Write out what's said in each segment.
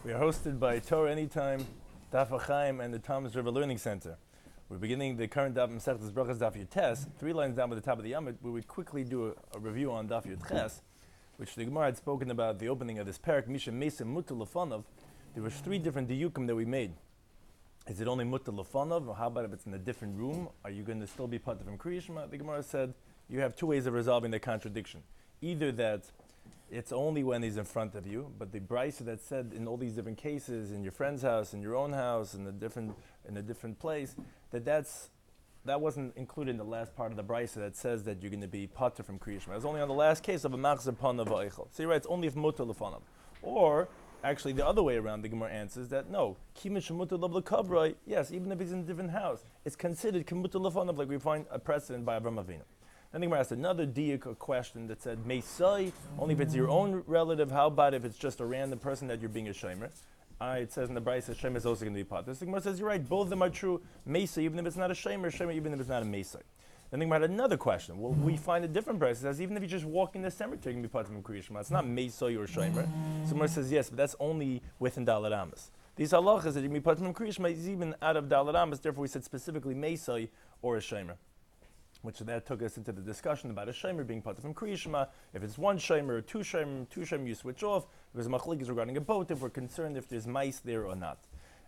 We are hosted by Torah Anytime, Daf Yomi, and the Thomas River Learning Center. We're beginning the current Daf Masechtas Beruchas Daf Yotes, 3 lines down by the top of the Yomit. We would quickly do a review on Daf Yotes, which the Gemara had spoken about the opening of this parak, Misha Mesim Mutter Lefanov. There was 3 different diyukim that we made. Is it only Mutter Lefanov, or how about if it's in a different room? Are you going to still be part of Kriya Shema? The Gemara said you have 2 ways of resolving the contradiction. Either that it's only when he's in front of you, but the brisa that said in all these different cases, in your friend's house, in your own house, in a different place, that wasn't included in the last part of the brisa that says that you're going to be pater from Kriya Shema. It's only on the last case of a machzor panav v'eichel. So you're right, it's only if mutar lefanav. Or actually the other way around, the Gemara answers that no, kimin shemutar lav l'kabroi, yes, even if he's in a different house, it's considered kimutar lefanav, like we find a precedent by Avraham Avinu. Then the Gemara asked another diuk question that said, Meisai, only if it's your own relative. How about if it's just a random person that you're being a shomer? It says in the Brisa, shomer is also going to be part. This Gemara says, you're right, both of them are true. Meisai, even if it's not a shomer even if it's not a Meisai. Then the Gemara had another question. Well, we find a different Brisa. It says, even if you just walk in the cemetery, you can be part of Kriya Shema. It's not Meisai or shomer. So the Gemara says, yes, but that's only within Daled Amos. These halachas that you can be part of Kriya Shema is even out of Daled Amos. Therefore, we said specifically Meisai or a shomer. Which that took us into the discussion about a shomer being part of Kriya Shema. If it's one shomer or two shomer, you switch off. If there's a machlokes regarding a boat, if we're concerned if there's mice there or not.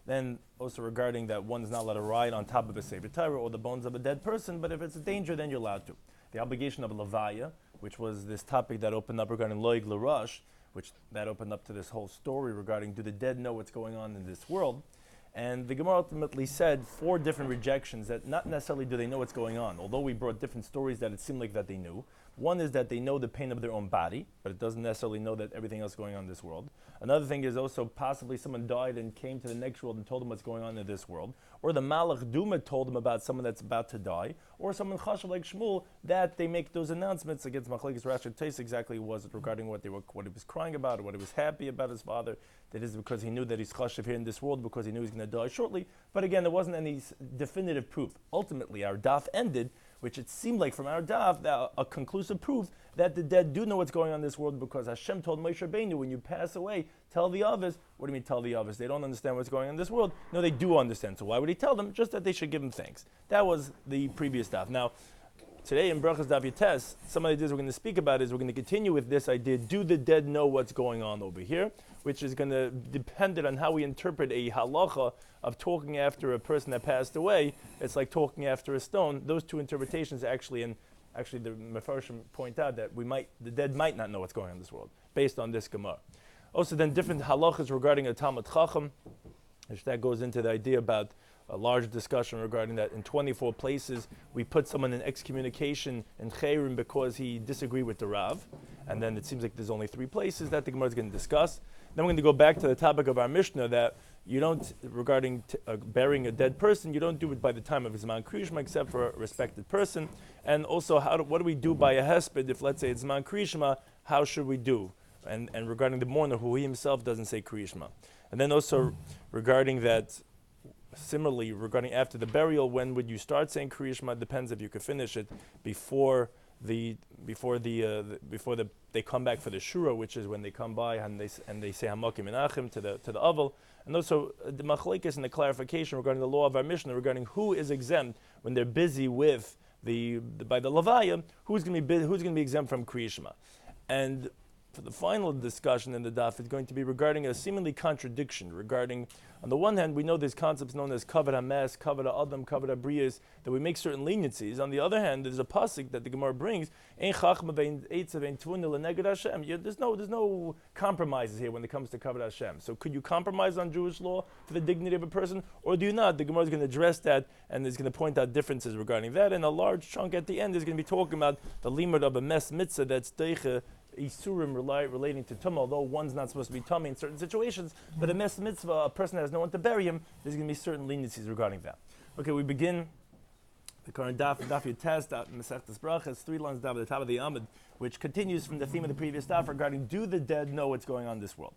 Then also regarding that one is not allowed to ride on top of a sefer Torah or the bones of a dead person, but if it's a danger, then you're allowed to. The obligation of levaya, which was this topic that opened up regarding loig l'rush, which that opened up to this whole story regarding do the dead know what's going on in this world. And the Gemara ultimately said 4 different rejections that not necessarily do they know what's going on, although we brought different stories that it seemed like that they knew. One is that they know the pain of their own body, but it doesn't necessarily know that everything else going on in this world. Another thing is also possibly someone died and came to the next world and told them what's going on in this world. Or the Malach Duma told them about someone that's about to die. Or someone Chashav like Shmuel, that they make those announcements against Machlekes Rashi Tais exactly was it regarding what he was crying about, or what he was happy about his father. That is because he knew that he's Chashav here in this world because he knew he's going to die shortly. But again, there wasn't any definitive proof. Ultimately, our daf ended, which it seemed like from our daf, that a conclusive proof that the dead do know what's going on in this world because Hashem told Moshe Rabbeinu, when you pass away, tell the others. What do you mean tell the others? They don't understand what's going on in this world. No, they do understand. So why would he tell them? Just that they should give him thanks. That was the previous daf. Now, today in Beruchas Daf Yotes, some of the ideas we're going to speak about is we're going to continue with this idea, do the dead know what's going on over here? Which is going to depend on how we interpret a halacha of talking after a person that passed away. It's like talking after a stone. Those 2 interpretations actually the Mefarshim point out that the dead might not know what's going on in this world, based on this Gemara. Also then different halachas regarding a Talmud Chacham, which that goes into the idea about a large discussion regarding that in 24 places we put someone in excommunication in Chayrim because he disagreed with the Rav, and then it seems like there's only 3 places that the Gemara is going to discuss. Then we're going to go back to the topic of our Mishnah that you don't, regarding burying a dead person, you don't do it by the time of Zman Kriya Shema except for a respected person. And also, what do we do by a hesped if, let's say, it's Zman Kriya Shema, how should we do? And regarding the mourner who he himself doesn't say Kriya Shema. And then also regarding that, similarly, regarding after the burial, when would you start saying Kriya Shema? Depends if you could finish it before they come back for the shura, which is when they come by and they say Hamakim Menachem to the Aval. And also the machlekes and the clarification regarding the law of our Mishnah regarding who is exempt when they're busy with by the Levaya, who's going to be exempt from Kriya Shema. And for the final discussion in the daf is going to be regarding a seemingly contradiction regarding, on the one hand, we know there's concepts known as kavod hames, kavod ha'adam, kavod ha'briyas, that we make certain leniencies. On the other hand, there's a pasuk that the Gemara brings, ein chachma vein eitzav vein tvuna leneged Hashem. There's no compromises here when it comes to kavod Hashem. So could you compromise on Jewish law for the dignity of a person, or do you not? The Gemara is going to address that, and is going to point out differences regarding that, and a large chunk at the end is going to be talking about the limud of a mes mitzvah that's teiche Isurim relating to Tumah, although one's not supposed to be Tumah in certain situations, but a mes mitzvah, a person that has no one to bury him, there's going to be certain leniencies regarding that. Okay, we begin the current Daf Yotes, Masechtas Brachas, 3 lines down at the top of the Amud, which continues from the theme of the previous Daf regarding do the dead know what's going on in this world.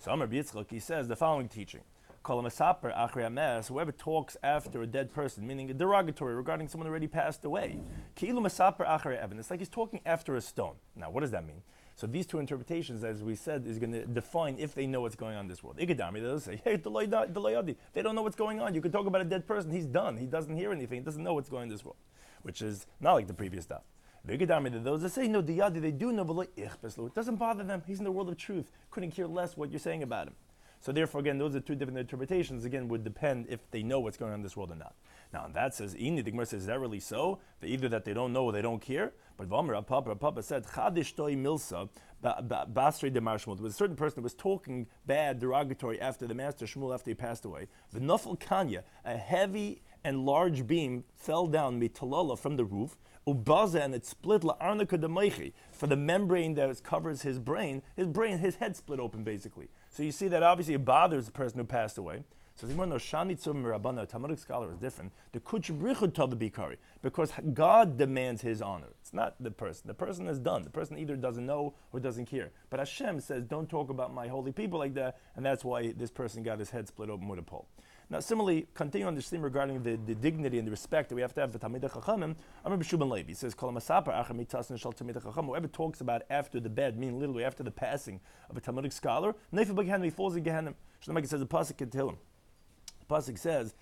So Amar Yitzchak, he says the following teaching. Whoever talks after a dead person, meaning a derogatory regarding someone already passed away. It's like he's talking after a stone. Now, what does that mean? So these two interpretations, as we said, is going to define if they know what's going on in this world. Ikadami, they'll say, hey, they don't know what's going on. You can talk about a dead person. He's done. He doesn't hear anything. He doesn't know what's going on in this world, which is not like the previous stuff. Ikadami, those that say, no, the yadi, they do know, but it doesn't bother them. He's in the world of truth. Couldn't care less what you're saying about him. So therefore, again, those are two different interpretations. Again, would depend if they know what's going on in this world or not. Now, and that says, the Gemara says, is that really so? That either that they don't know or they don't care? But Papa said, Chadish toi milsa basri de mar Shmuel. There was a certain person that was talking bad, derogatory after the master Shmuel after he passed away. The Nafal Kanya, a heavy and large beam fell down mitalala from the roof. Ubaza, and it split la'arnika demaychi, for the membrane that covers his head split open basically. So you see that obviously it bothers the person who passed away. So the no shani tzum mirabana, Talmudic scholar is different. The kuchbrichut tav bikari, because God demands his honor. It's not the person. The person is done. The person either doesn't know or doesn't care. But Hashem says, don't talk about my holy people like that, and that's why this person got his head split open with a pole. Now, similarly, continue on this theme regarding the dignity and the respect that we have to have for Talmidei Chachamim. Rabbi Shloimy Schwartzberg, he says, "Kol ha'masapar achar mitasna shel Talmidei Chacham." Whoever talks about after the bed, meaning literally after the passing of a Talmudic scholar, nefel b'Gehenna, he falls in Gehenna. Shlomo says the pasuk in Tehillim. The pasuk says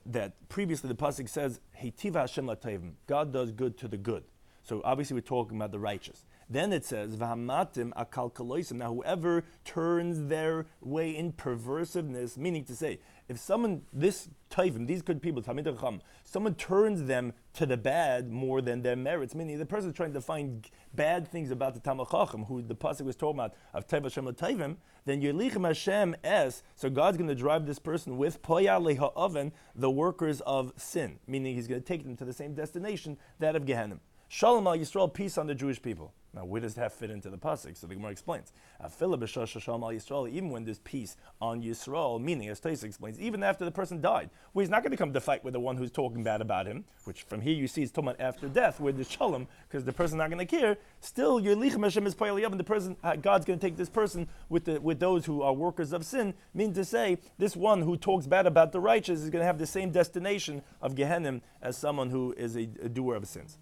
that previously the pasuk says, "Heitiva Hashem latayvim." God does good to the good. So obviously we're talking about the righteous. Then it says, "V'hamatim akal kaloisim." Now, whoever turns their way in perversiveness, meaning to say, if someone, this taivim, these good people, Talmidei Chacham, someone turns them to the bad more than their merits, meaning the person is trying to find bad things about the Talmidei Chacham, who the pasuk was talking about, of Teiv Hashem l'Taivim, then Yelichem Hashem es, so God's going to drive this person with Poya Leha, the workers of sin, meaning he's going to take them to the same destination, that of Gehenna. Shalom al Yisrael, peace on the Jewish people. Now, where does that fit into the pasuk? So the Gemara explains. Even when there's peace on Yisrael, meaning, as Taisa explains, even after the person died, where he's not going to come to fight with the one who's talking bad about him, which from here you see is talking about after death, where there's shalom, because the person's not going to care. Still, Yerlichem Hashem is Payal Yav, and the person, God's going to take this person with those who are workers of sin. Meaning to say, this one who talks bad about the righteous is going to have the same destination of Gehenna as someone who is a doer of sins.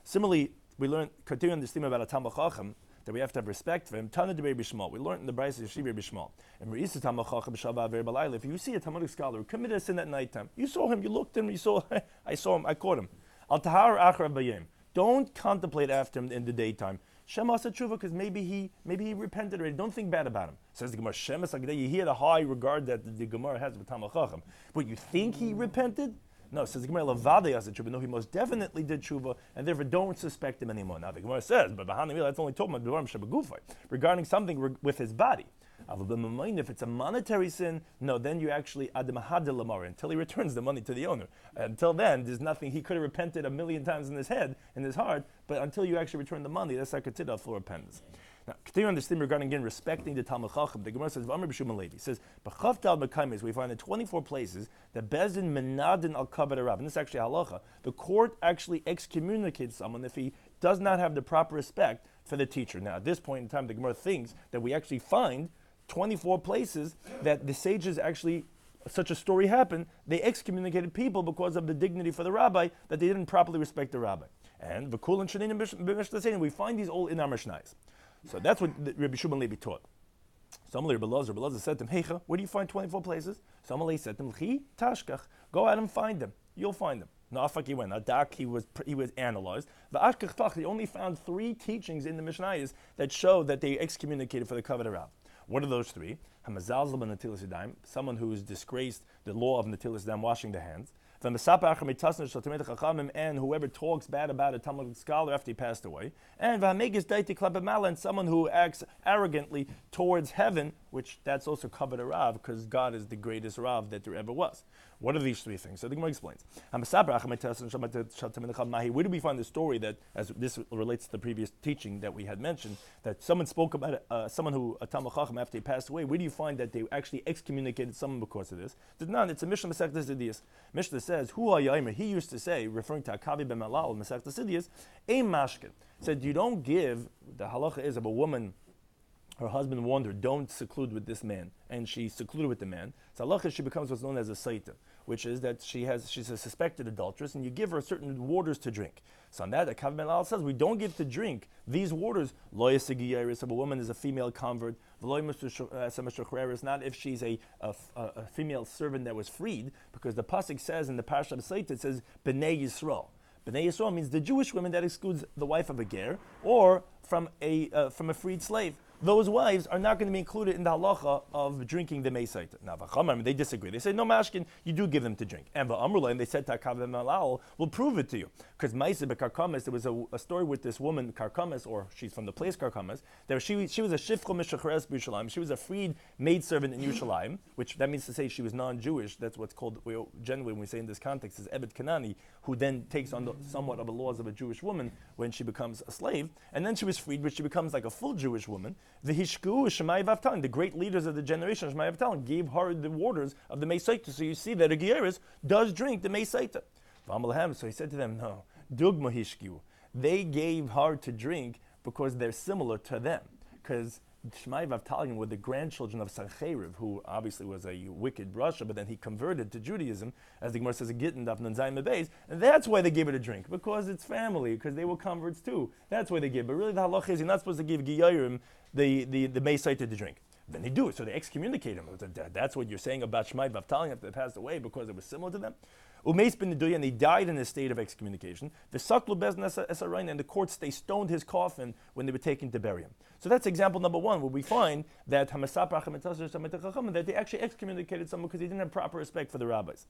Similarly, we learn, continuing this theme about a Talmid Chacham, that we have to have respect for him. Tana de Rabbi Shmuel. We learned in the Brayso Yeshiva Rabbi Shmuel. And Re'isa Talmid Chacham b'Shabbat v'Er b'Layla. If you see a Talmudic scholar who committed a sin at nighttime, you saw him, you looked at him, you saw, I saw him, I caught him. Al tahar achar b'yem. Don't contemplate after him in the daytime. Shema asa tshuva, because maybe he repented already. Don't think bad about him. Says the Gemara, Shema sagdei. You hear the high regard that the Gemara has with Talmid Chacham. But you think he repented? No, says the Gemara, Lavade as a tshuva. No, he most definitely did tshuva, and therefore don't suspect him anymore. Now the Gemara says, but that's only talking about regarding something with his body. If it's a monetary sin, no, then you actually until he returns the money to the owner. Until then, there's nothing. He could have repented 1,000,000 times in his head, in his heart, but until you actually return the money, that's not considered a full repentance. Now, continuing on this theme regarding again respecting the Talmid Chacham, the Gemara says, "V'amar b'Shlomo Levi says, b'chav tal mekaymes." We find in 24 places that Bezdin menadin al kavod harav, and this is actually halacha. The court actually excommunicates someone if he does not have the proper respect for the teacher. Now, at this point in time, the Gemara thinks that we actually find 24 places that the sages actually, such a story happened, they excommunicated people because of the dignity for the rabbi, that they didn't properly respect the rabbi. And v'kul and shanin b'mishnasein, we find these all in our Mishnayos. So that's what Rabbi Shloimy Levi taught. So Rabbi Elazar said to him, Heicha, where do you find 24 places? So Amalei said to him, Chi tashkach, go out and find them. You'll find them. Nafak he went. Adak he was analyzed. He only found 3 teachings in the Mishnayos that show that they excommunicated for the kavod harav. What are those 3? Hamazalzel b'natilas yadayim, someone who has disgraced the law of natilas yadayim, washing the hands. And whoever talks bad about a Talmudic scholar after he passed away. And someone who acts arrogantly towards heaven, which that's also kavod harav, because God is the greatest Rav that there ever was. What are these 3 things? So the Gemara explains. Where do we find the story that, as this relates to the previous teaching that we had mentioned, that someone spoke about someone who, a Talmid Chacham, after he passed away? Where do you find that they actually excommunicated someone because of this? There's none. It's a Mishnah Masechtas Idiyos. Mishnah says, he used to say, referring to Akavi ben Malal, Masechtas Idiyos, ein mashkin, said you don't give, the halacha is of a woman her husband warned her, don't seclude with this man, and she secluded with the man. So halacha, she becomes what's known as a saita, which is that she's a suspected adulteress, and you give her certain waters to drink. So on that, the Kav Ben Al says we don't give to drink these waters. Lo yasigiyaris, if a woman is a female convert, not if she's a female servant that was freed, because the pasuk says in the Parsha of Saita, it says Bnei Yisrael. Bnei Yisrael means the Jewish women. That excludes the wife of a ger or from a freed slave. Those wives are not going to be included in the halacha of drinking the mesaita. Now, they disagree. They say, no, mashkin, you do give them to drink. And they said, we'll prove it to you. Because Maisa Karkamis, there was a story with this woman, Karkamis, or she's from the place Karkamis, that she was a shifcha mishachares b'Yushalayim. She was a freed maidservant in Yerushalayim, which that means to say she was non-Jewish. That's what's called, generally when we say in this context, is Ebed Kanani, who then takes on somewhat of the laws of a Jewish woman when she becomes a slave. And then she was freed, but she becomes like a full Jewish woman. The Hishku Shemai Vavtalin, the great leaders of the generation of Shemai Vavtalin, gave her the waters of the Meisaita. So you see that a Gieris does drink the Meisaita. So he said to them, no, Dugma Hishku. They gave her to drink because they're similar to them. Because Shemai Vavtalin were the grandchildren of Sancheriv, who obviously was a wicked Rasha, but then he converted to Judaism, as the Gemara says, a Gittin Daf Nun Zayin Beis, and that's why they gave it a drink, because it's family, because they were converts too. That's why they give. But really, the halacha is you're not supposed to give Giyarim the Meisaita to drink. Then they do it, so they excommunicate him. That's what you're saying about Shemai Vavtalin after they passed away because it was similar to them. Umeis ben Neduya, and he died in a state of excommunication. The Saklu Bezn Esarain, and the courts, they stoned his coffin when they were taken to bury him. So that's example number one, where we find that that they actually excommunicated someone because he didn't have proper respect for the rabbis.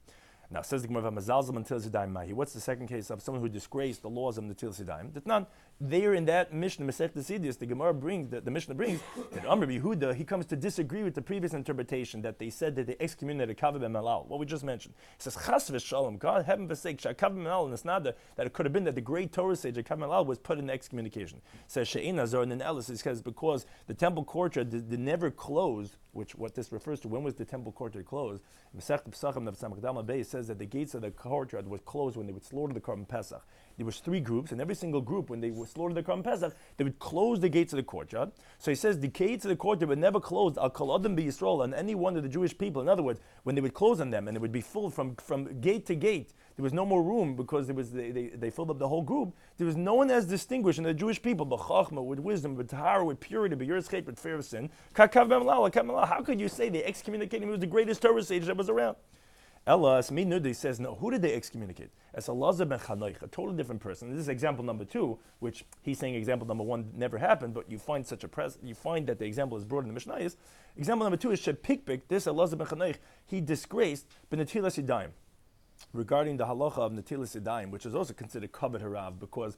Now, says the Gemara, what's the second case of someone who disgraced the laws of Natil Sidaim? That's not there in that Mishnah, Masech Desidis, the Gemara brings, the Mishnah brings, that Amr Yehuda, he comes to disagree with the previous interpretation that they said that they excommunicated Kav Ben Malal, what we just mentioned. He says, Chas v'shalom, God, heaven forsake, Kav Ben Malal, and it's not that it could have been that the great Torah sage, Kav Ben Malal, was put in excommunication. It says, She'ein Azor, and then Ellis, says, because the temple courtyard did never closed, which what this refers to, when was the temple courtyard closed? Masech Pesachim of Samachdama Bay says that the gates of the courtyard was closed when they would slaughter the Korban Pesach. There was 3 groups, and every single group, when they would slaughter the Korban Pesach, they would close the gates of the courtyard. So he says the gates of the courtyard were never closed. Al Kol Adam B'Yisrael, on any one of the Jewish people. In other words, when they would close on them, and it would be full from gate to gate, there was no more room because they filled up the whole group. There was no one as distinguished in the Jewish people, b'chachma, with wisdom, with tahara, with purity, b'yiras with fear of sin. How could you say they excommunicated him? He was the greatest Torah sage that was around. Ella, Asmi Nudi says, no, who did they excommunicate? As Elazar ben Chanoich, a totally different person. This is example number 2, which he's saying example number 1 never happened, but you find you find that the example is brought in the Mishnayos. Example number 2 is Shepikpik, this Elazar ben Chanoich, he disgraced B'netilas Yadayim. Regarding the halacha of Netilas Yadayim, which is also considered kavod harav, because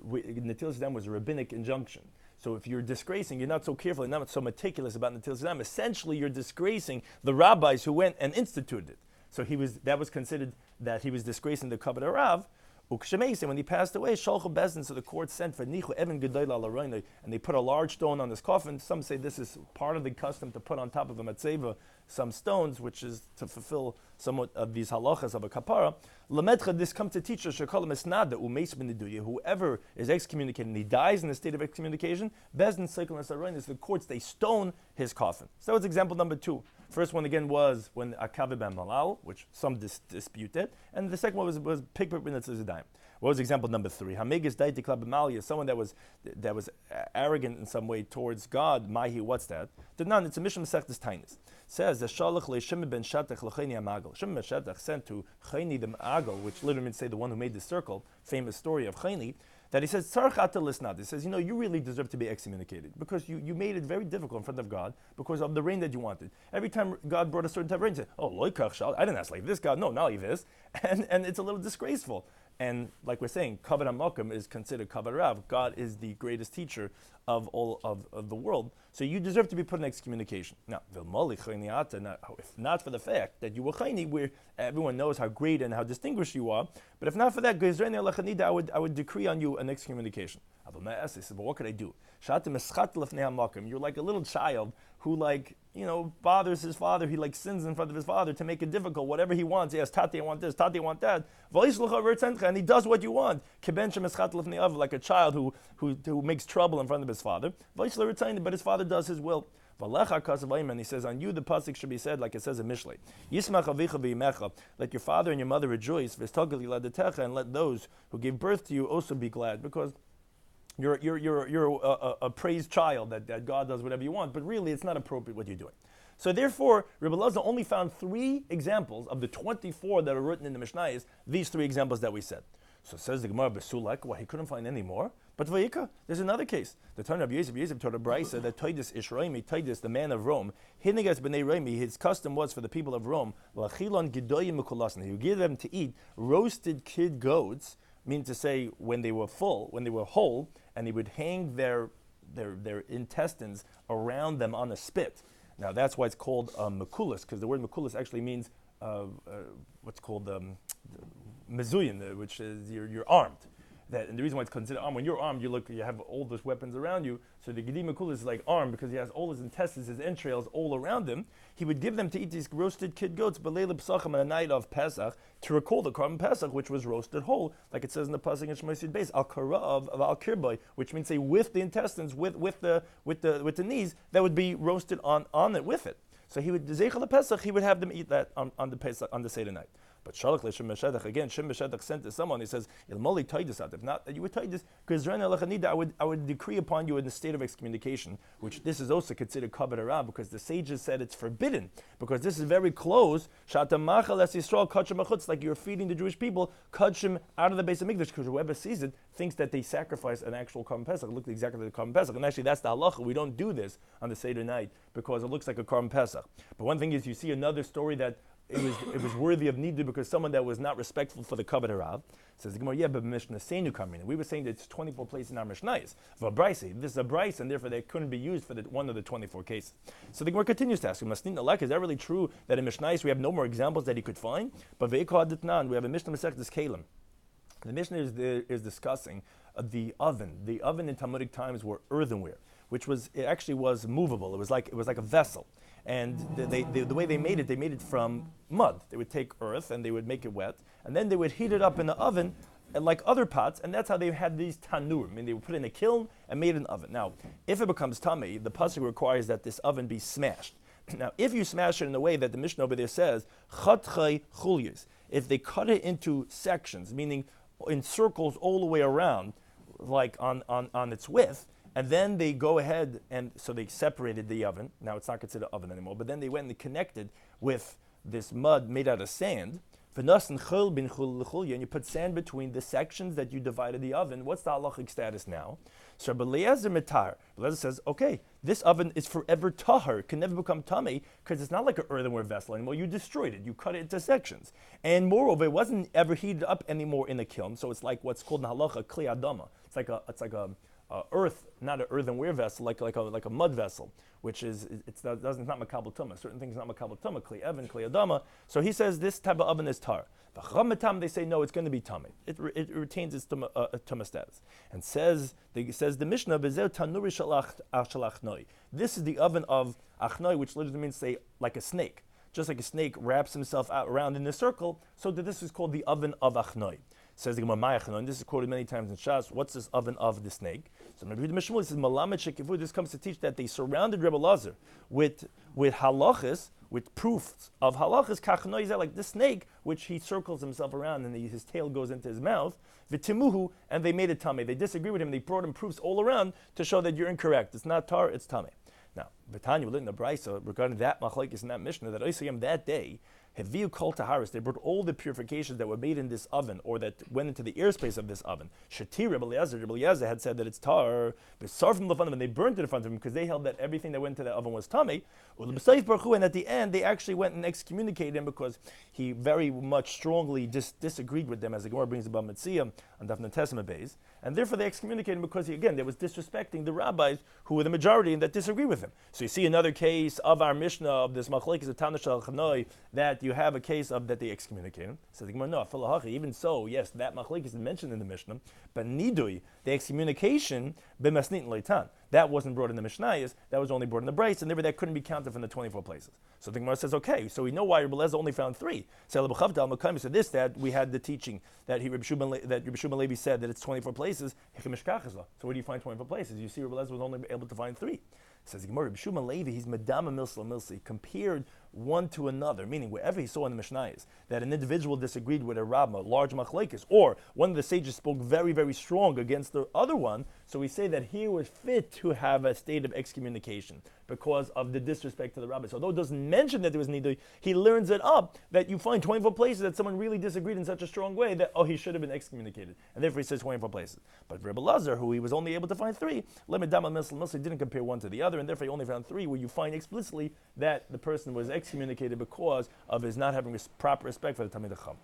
Netilas Yadayim was a rabbinic injunction. So if you're disgracing, you're not so careful, you're not so meticulous about Netilas Yadayim, essentially you're disgracing the rabbis who went and instituted it. So that was considered that he was disgracing the kavod harav. When he passed away, Shalcha Bezdin, so the court sent for Nichu Evan Gedayla L'Roinei, and they put a large stone on his coffin. Some say this is part of the custom to put on top of a matzeva some stones, which is to fulfill somewhat of these halachas of a kapara. Lamedcha, this comes to teach us, whoever is excommunicated and he dies in a state of excommunication, Bezdin Seikon L'Roinei, the courts, they stone his coffin. So that was example number 2. First one again was when Akav Ben Malal, which some disputed, and the second one was Pikpik Ben Tzidayim. What was example number 3? Hamegas Daiti Klab Malia, someone that was arrogant in some way towards God. Mahi, what's that? It's a Mishnah Masechtas Tainis. Says the Shalach leShimon ben Shatach l'Chayni Amagal. Shimon ben Shatach sent to Chayni the Amagal, which literally means say the one who made the circle. Famous story of Chayni. That he says, Tzarech ata lisnad. He says, you really deserve to be excommunicated because you made it very difficult in front of God because of the rain that you wanted. Every time God brought a certain type of rain, he said, oh, loikach shal, I didn't ask like this, God, no, not like this. And it's a little disgraceful. And like we're saying, Kavod HaMakom is considered Kavod Rav. God is the greatest teacher of all of the world. So you deserve to be put in excommunication. Now, if not for the fact that you were chayni, where everyone knows how great and how distinguished you are, but if not for that, I would decree on you an excommunication. He says, but what could I do? You're like a little child who bothers his father. He sins in front of his father to make it difficult. Whatever he wants, he asks, Tati, I want this, Tati, I want that. And he does what you want. Like a child who makes trouble in front of his father. But his father does his will. And he says, on you the pasuk should be said like it says in Mishlei. Let your father and your mother rejoice, and let those who gave birth to you also be glad, because you're a praised child that God does whatever you want, but really it's not appropriate what you're doing. So therefore, Rebbe Elazar only found 3 examples of the 24 that are written in the Mishnayos, these 3 examples that we said. So says the Gemara, Besulek, he couldn't find any more. But Vayika, there's another case. The Tana of Yosef taught a brisa that Titus Ishraimi, Titus, the man of Rome, Hinigas b'nei Rami, his custom was for the people of Rome, Lachilon Gedoyim Mekulasna, he would give them to eat roasted kid goats, meaning to say when they were full, when they were whole, and he would hang their intestines around them on a spit. Now that's why it's called mekulas, because the word mekulas actually means what's called mezuyin, which is you're armed. And the reason why it's considered armed, when you're armed, you have all those weapons around you. So the Gedim Mekulas is like armed because he has all his intestines, his entrails all around him. He would give them to eat these roasted kid goats, B'leil P'sachim, on a night of Pesach, to recall the Korban Pesach, which was roasted whole, like it says in the pasuk in Shemot Yud Beis, Al Karav of Al Kirbay, which means say with the intestines, with the knees, that would be roasted on it with it. So he would Zeichel Pesach, he would have them eat that on the Pesach, on the Seder night. But Shalach Shem Meshadach, again, Shem Meshadach sent to someone, he says, Ilmoli Taidus out. If not that you would Taidus, because I would decree upon you in the state of excommunication, which this is also considered Kabbalah Rav, because the sages said it's forbidden, because this is very close. Shatamachal es Yisrael Kachim Achutz, like you're feeding the Jewish people, Kachim out of the base of Mikdash, because whoever sees it thinks that they sacrifice an actual Korban Pesach. It looks exactly like the Korban Pesach. And actually, that's the halacha. We don't do this on the Seder night because it looks like a Korban Pesach. But one thing is, you see another story that it was worthy of needed because someone that was not respectful for the Kavod Harav says the Gemara, yeah, but Mishnah Seinu coming. We were saying that it's 24 places in our Mishnayos. This is a Bryce, and therefore they couldn't be used for one of the 24 cases. So the Gemara continues to ask him, is that really true that in Mishnayos we have no more examples that he could find? But we have a Mishnah Masechtas Kalim. The Mishnah is discussing the oven. The oven in Talmudic times were earthenware, which was movable. It was like a vessel. And the way they made it from mud. They would take earth and they would make it wet, and then they would heat it up in the oven like other pots, and that's how they had these tanur. I mean, they would put it in a kiln and made an oven. Now, if it becomes tamei, the pasuk requires that this oven be smashed. Now, if you smash it in a way that the Mishnah over there says, chatchai chulyas, if they cut it into sections, meaning in circles all the way around, like on its width, and then they go ahead and so they separated the oven. Now it's not considered oven anymore, but then they went and connected with this mud made out of sand. And you put sand between the sections that you divided the oven. What's the halachic status now? So Eliezer says, okay, this oven is forever tahar, can never become tamei, because it's not like an earthenware vessel anymore. You destroyed it, you cut it into sections. And moreover, it wasn't ever heated up anymore in the kiln, so it's like what's called in halacha kli adama. It's like a earth, not an earthenware vessel, like a mud vessel, which is it's not makabel tumah. Certain things not makabel tumah, kli evan, kli adama. So he says this type of oven is tar. They say no, it's going to be tamei. It retains its tumah status. And says the Mishnah, tanuri shalach noi. This is the oven of achnoi, which literally means say like a snake. Just like a snake wraps himself out around in a circle, so that this is called the oven of achnoi. Says the Gemara, and this is quoted many times in Shas. What's this oven of the snake? So maybe the Mishnah says Malamed Shekivu. This comes to teach that they surrounded Rebbe Elazar with halachas, with proofs of halachas. Kachnoi, like this snake, which he circles himself around and his tail goes into his mouth. V'timuhu, and they made it tamei. They disagree with him. They brought him proofs all around to show that you're incorrect. It's not tar, it's tamei. Now, B'tanya, we learned in the Brisa regarding that machlokes in that Mishnah that Oisayim that day. Heviu kol taharis, they brought all the purifications that were made in this oven or that went into the airspace of this oven. Shatir Rabbi Eliezer had said that it's tar, but sarfim lefanim, and they burned it in front of him because they held that everything that went into the oven was tamei. And at the end, they actually went and excommunicated him because he very much strongly disagreed with them, as the Gemara brings about Metzia on Daf Netesima Beis, and therefore they excommunicated him because, again, they was disrespecting the rabbis who were the majority and that disagree with him. So you see another case of our Mishnah, of this Machlekes of Tana Shel Chanoi, that you have a case of that they excommunicated him. So the Gemara, no, even so, yes, that Machlekes is mentioned in the Mishnah, but Nidui, the excommunication, b'masnit leitan, that wasn't brought in the Mishnayos, that was only brought in the Brais, and therefore that couldn't be counted from the 24 places. So the Gemara says, okay, so we know why Rebbe Lezer only found 3. So this, that we had the teaching that Rabbi Shloimy Levi said that it's 24 places. So where do you find 24 places? You see Rebbe Lezer was only able to find 3. Says Gemara, Rabbi Shloimy Levi, he's Madama Milsla Milsi, compared one to another, meaning wherever he saw in the Mishnayos that an individual disagreed with a Rabbah, large machlekes, or one of the sages spoke very, very strong against the other one, so we say that he was fit to have a state of excommunication because of the disrespect to the Rabbah. So although it doesn't mention that there was nidui, he learns it up that you find 24 places that someone really disagreed in such a strong way that, he should have been excommunicated. And therefore he says 24 places. But Rebbe Lezer, who he was only able to find 3, didn't compare one to the other, and therefore he only found 3 where you find explicitly that the person was excommunicated because of his not having proper respect for the Talmid Chacham.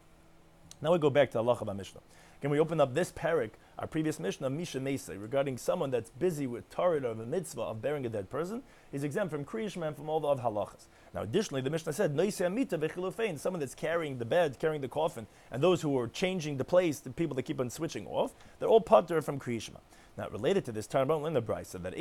Now we go back to Allah Chaba Mishnah. Can we open up this parak, our previous Mishnah, Misha Meisei, regarding someone that's busy with Torah or the mitzvah of burying a dead person, is exempt from Kriyishma and from all the other halachas. Now additionally, the Mishnah said, Noisei Amita v'chilufein, someone that's carrying the bed, carrying the coffin, and those who are changing the place, the people that keep on switching off, they're all patur from Kriyishma. Now, related to this, Tarabon in the Bryce said that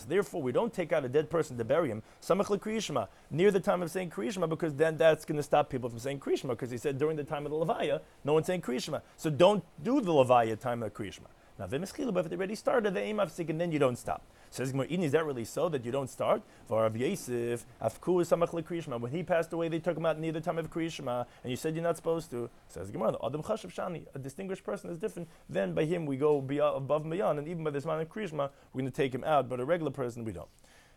therefore we don't take out a dead person to bury him samach l'kriyishma near the time of saying kriyishma, because then that's going to stop people from saying kriyishma, because he said during the time of the levaya no one's saying kriyishma, so don't do the levaya time of kriyishma. Now, but if they already started the aim afsik, and then you don't stop. Says Gemara, is that really so that you don't start? For Rav Yosef, afku samach l'kriyishma, when he passed away, they took him out near the time of kriyishma, and you said you're not supposed to. Says Gemara, Adam chashav shani, a distinguished person is different. Then by him we go above and beyond, and even by this man of kriyishma, we're going to take him out, but a regular person we don't.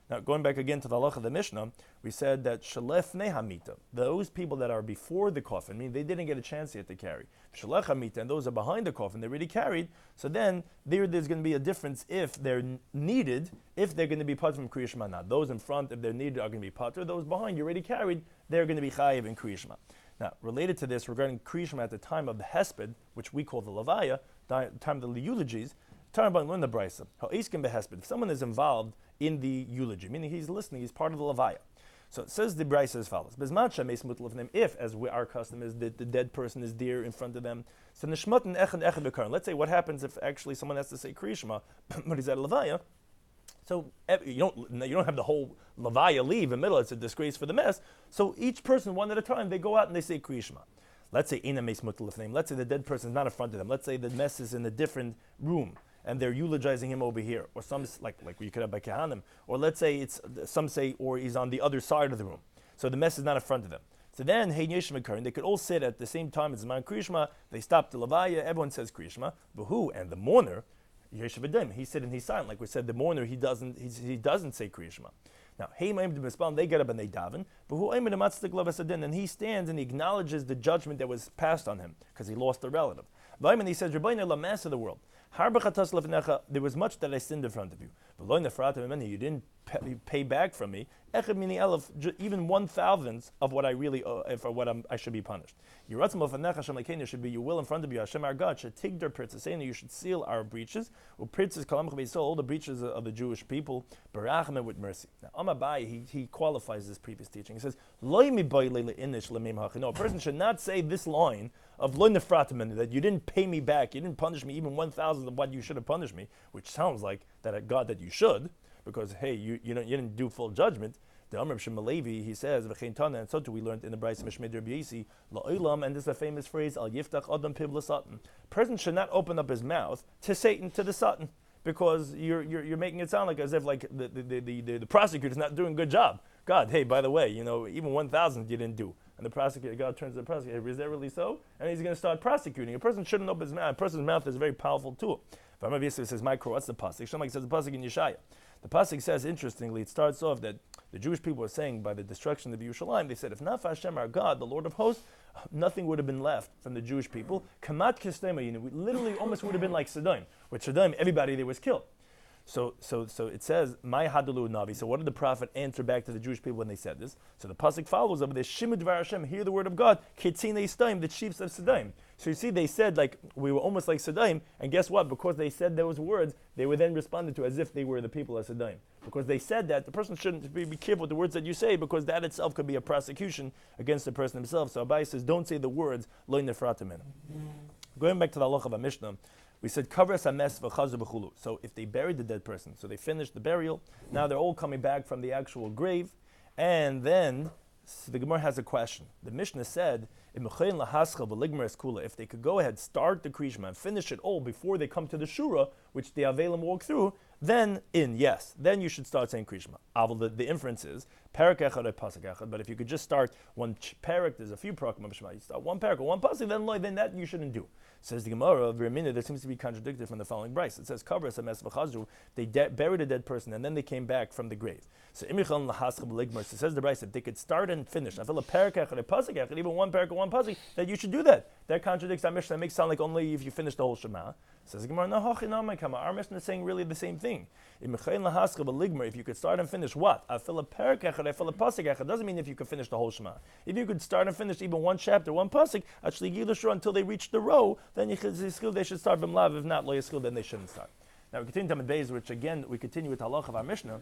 Now, going back again to the halacha of the Mishnah, we said that shalef nehamita, those people that are before the coffin, meaning they didn't get a chance yet to carry. Shalech hamita, and those are behind the coffin, they already carried. So then there's going to be a difference if they're needed, if they're going to be patur from kriyishma. Now, those in front, if they're needed, are going to be patur. Those behind, you already carried, they're going to be chayiv in kriyishma. Now, related to this, regarding kriyishma at the time of the hesped, which we call the levaya, time of the eulogies, Tarabon learn the brisa. If someone is involved in the eulogy, meaning he's listening, he's part of the levaya. So it says the brisa as follows: if, as our custom is, that the dead person is there in front of them, so nishmatan echad echad. Let's say what happens if actually someone has to say kriyishma, but he's at a levaya. So you don't have the whole levaya leave in the middle. It's a disgrace for the mess. So each person, one at a time, they go out and they say kriyishma. Let's say let's say the dead person is not in front of them. Let's say the mess is in a different room, and they're eulogizing him over here, or some like you could have by Kehanim, or let's say some say, or he's on the other side of the room, so the mess is not in front of them. So then, they could all sit at the same time as Man Kriyishma. They stop the levaya. Everyone says Kriyishma, but who and the mourner, he said and he's silent. Like we said, the mourner he doesn't say Kriyishma. Now, they get up and they daven, and he stands and he acknowledges the judgment that was passed on him because he lost a relative. And he says, Rabbeinu, mass of the world, there was much that I sinned in front of you. You didn't pay back from me, even 1,000th of what I really owe, for what I should be punished. Should be your will in front of you. Hashem our God should tigdar pritzes, saying that you should seal our breaches. All the breaches of the Jewish people, barachim with mercy. Now, Amabai, he qualifies this previous teaching. He says, no, a person should not say this line of lo nefratim, that you didn't pay me back, you didn't punish me even 1,000 of what you should have punished me, which sounds like that at God that you should, because hey, you didn't do full judgment. The Amr Shloimy Levi, he says, and so too we learned in the Brayso Mishmei Rabbi Yossi, la'olam, and this is a famous phrase, al yiftach adam piv l'satan. Person should not open up his mouth to Satan, to the Satan, because you're making it sound like as if like the prosecutor's not doing a good job. God, hey, by the way, even 1,000 you didn't do. And the prosecutor, God turns to the prosecutor, is that really so? And he's going to start prosecuting. A person shouldn't open his mouth. A person's mouth is a very powerful tool. If Rabbi Yosef says, what's the pasuk? Shlomo says the pasuk in Yeshaya. The pasuk says, interestingly, it starts off that the Jewish people were saying by the destruction of Yerushalayim, they said, if not for Hashem our God, the Lord of hosts, nothing would have been left from the Jewish people. Kamat kistema, we literally almost would have been like Sodom. With Sodom, everybody there was killed. So it says, "My hadalu navi." So what did the prophet answer back to the Jewish people when they said this? So the pasuk follows over there, "Shimud var Hashem," hear the word of God. Ketzine istaim, the chiefs of Sodom. So you see, they said like we were almost like Sodom, and guess what? Because they said those words, they were then responded to as if they were the people of Sodom. Because they said that, the person shouldn't be careful with the words that you say, because that itself could be a prosecution against the person himself. So Abai says, don't say the words, lo nefratim minhum. Going back to the halacha of Mishnah, we said, kavras hames v'chazu b'chulu. So if they buried the dead person, so they finished the burial, now they're all coming back from the actual grave, and then so the Gemara has a question. The Mishnah said, if they could go ahead, start the Krishma and finish it all before they come to the Shura, which the Avelim walk through, then then you should start saying Krishma. The inference is, Parak echad or Pasuk echad, but if you could just start one parak, there's a few parakim of Shema, you start one parak or one pasuk, then that you shouldn't do. Says the Gemara, there seems to be contradicted from the following brayso. It says, Kavras hames v'chazru, they buried a dead person and then they came back from the grave. So imichon lahaschab ligmar, so says the brayso, they could start and finish. I feel a parak echad or Pasuk echad, even one parak or one pasuk, that you should do that. That contradicts our Mishnah. That makes it sound like only if you finish the whole Shema. Says the Gemara, no, our Mishnah is saying really the same thing. If you could start and finish what? I feel a parak echad, I feel a pasuk echad. Doesn't mean if you could finish the whole Shema. If you could start and finish even one chapter, one pasuk, actually until they reach the row, then they should start b'mlav. If not lo yiskil, then they shouldn't start. Now we continue Tamid Beis, which again we continue with the halach of our Mishnah.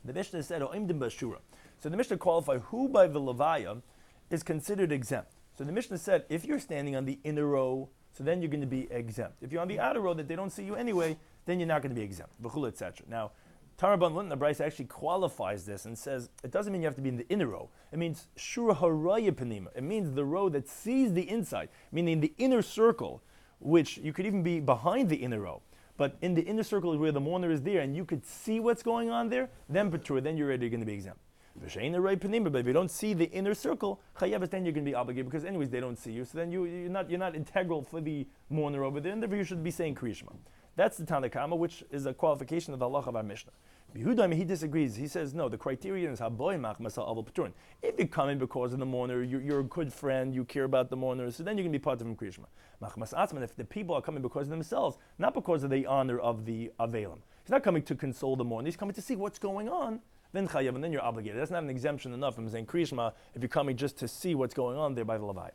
The Mishnah said, "Oimdim b'shura." So the Mishnah qualified who by the levaya is considered exempt. So the Mishnah said, if you're standing on the inner row, so then you're going to be exempt. If you're on the outer row that they don't see you anyway, then you're not going to be exempt. V'chul, etc. Now, Taraban Lund, the Bryce actually qualifies this and says it doesn't mean you have to be in the inner row. It means shura haraya panima. It means the row that sees the inside, meaning the inner circle, which you could even be behind the inner row. But in the inner circle is where the mourner is there, and you could see what's going on there. Then patur, then you're going to be exempt. But if you don't see the inner circle, then you're going to be obligated because anyways they don't see you. So then you're not integral for the mourner over there, and therefore you should be saying Krishma. That's the Tanakama, which is a qualification of the halach of our Mishnah. Yehuda, he disagrees. He says no. The criterion is haboy machmas al paturin. If you come in because of the mourner, you're a good friend, you care about the mourner, so then you can be part of him Krishma. Machmas atzman. If the people are coming because of themselves, not because of the honor of the avelim. He's not coming to console the mourner. He's coming to see what's going on. Then chayav, and then you're obligated. That's not an exemption enough from saying Krishma if you're coming just to see what's going on there by the Levite.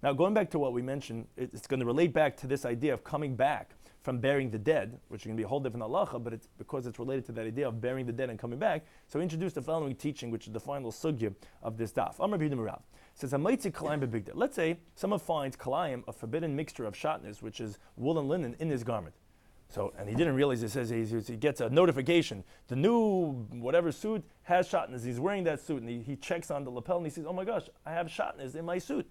Now, going back to what we mentioned, it's going to relate back to this idea of coming back from burying the dead, which is going to be a whole different halacha, but it's because it's related to that idea of burying the dead and coming back. So we introduced the following teaching, which is the final sugya of this daf. Amar B'Yehuda Merav says, "Hamaitzi kalayim bebigdei." Let's say someone finds kalayim, a forbidden mixture of shatnez, which is wool and linen, in his garment. So, and he didn't realize, it says he gets a notification. The new whatever suit has shatnez. He's wearing that suit, and he checks on the lapel, and he says, "Oh my gosh, I have shatnez in my suit."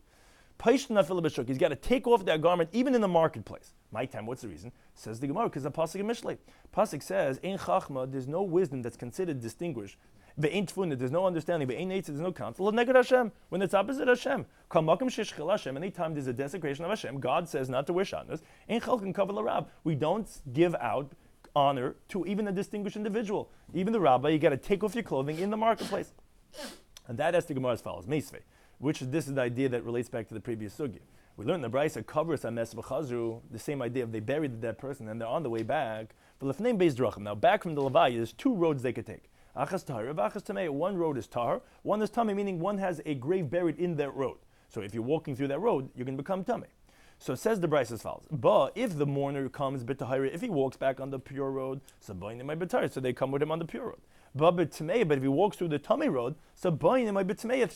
He's got to take off that garment even in the marketplace. My time, what's the reason? Says the Gemara, because the Pasuk in Mishlei. Pasuk says, "Ein chachma," there's no wisdom that's considered distinguished. Ve'ein tfuna, there's no understanding. Ve'ein eitz, there's no counsel. Neged Hashem, when it's opposite Hashem. Kol makom sheshchil Hashem, anytime there's a desecration of Hashem, God says not to wear shatnez. Ein chalkin kavod l'rab. We don't give out honor to even a distinguished individual. Even the rabbi, you got to take off your clothing in the marketplace. And that as the Gemara as follows: Meisvei. This is the idea that relates back to the previous sugya. We learned in the Brayso covers hames v'chazru, the same idea of they buried the dead person and they're on the way back. V'lefneim beis drachim. Now back from the Levaya, there's two roads they could take. Achas tahar, achas tamei. One road is tahar, one is tamei, meaning one has a grave buried in that road. So if you're walking through that road, you're going to become tamei. So it says the Brayso as follows: but if the mourner comes b'tahara, if he walks back on the pure road, so they come with him on the pure road. But if he walks through the Tamei road, so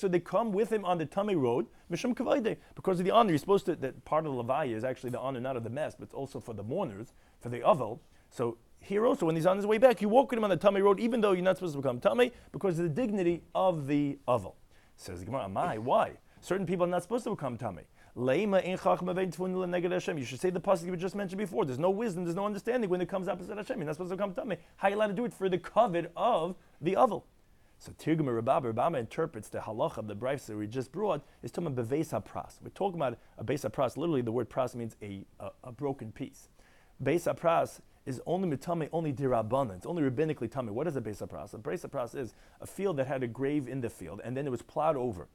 they come with him on the Tamei road, Mishum Kavayde, because of the honor. You're supposed to, that part of the Levaya is actually the honor not of the mess, but also for the mourners, for the Avel. So here also, when he's on his way back, you walk with him on the Tamei road, even though you're not supposed to become Tamei, because of the dignity of the Avel. Says the Gemara, why? Certain people are not supposed to become Tamei. You should say the pasuk you just mentioned before. There's no wisdom, there's no understanding when it comes opposite Hashem. You're not supposed to come tamei. How are you allowed to do it for the covet of the avel? So Tirgum Rabba interprets the halacha of the brayso we just brought is talking about beveis hapras. We're talking about a beis hapras. Literally, the word pras means a broken piece. Beis hapras is only mitame, only dirabbanan. It's only rabbinically tamei. What is a beis hapras? A beis hapras is a field that had a grave in the field, and then it was plowed over.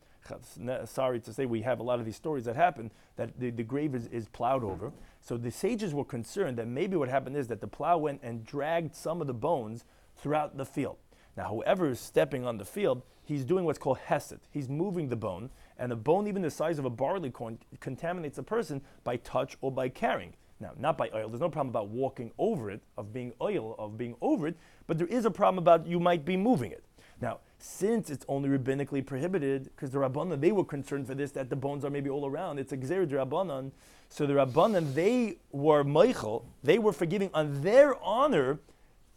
Sorry to say, we have a lot of these stories that happen that the grave is plowed over. So the sages were concerned that maybe what happened is that the plow went and dragged some of the bones throughout the field. Now, whoever is stepping on the field, he's doing what's called hesed. He's moving the bone, and a bone even the size of a barley corn contaminates a person by touch or by carrying. Now, not by oil. There's no problem about walking over it, of being over it, but there is a problem about you might be moving it. Now, since it's only rabbinically prohibited, because the Rabbanan, they were concerned for this, that the bones are maybe all around, it's a Gzeir Rabbanan, so the Rabbanan, they were Meichel, they were forgiving on their honor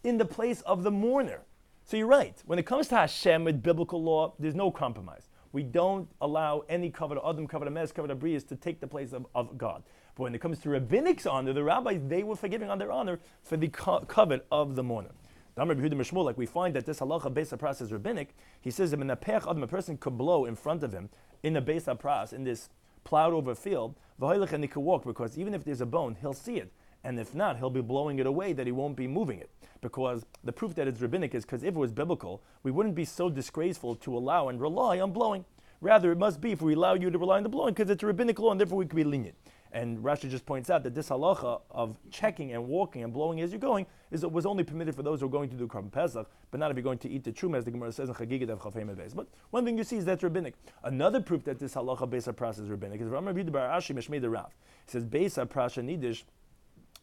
in the place of the mourner. So you're right, when it comes to Hashem with biblical law, there's no compromise. We don't allow any kavod adam, kavod ames, kavod abrius to take the place of God. But when it comes to rabbinic honor, the rabbis, they were forgiving on their honor for the kavod of the mourner. Like we find that this halacha beis hapras is rabbinic. He says that in a pech adam, a person could blow in front of him in a beis hapras, in this plowed over field, and he could walk, because even if there's a bone, he'll see it. And if not, he'll be blowing it away, that he won't be moving it. Because the proof that it's rabbinic is because if it was biblical, we wouldn't be so disgraceful to allow and rely on blowing. Rather, it must be if we allow you to rely on the blowing, because it's a rabbinic law, and therefore we could be lenient. And Rashi just points out that this halacha of checking and walking and blowing as you're going was only permitted for those who are going to do Korban Pesach, but not if you're going to eat the truma, as the Gemara says in Chagiga Daf Chafei Beis. But one thing you see is that's rabbinic. Another proof that this halacha beis hapras is rabbinic is Rabbi Bar Ashi Meshmei the Rav. He says beis hapras shenidish,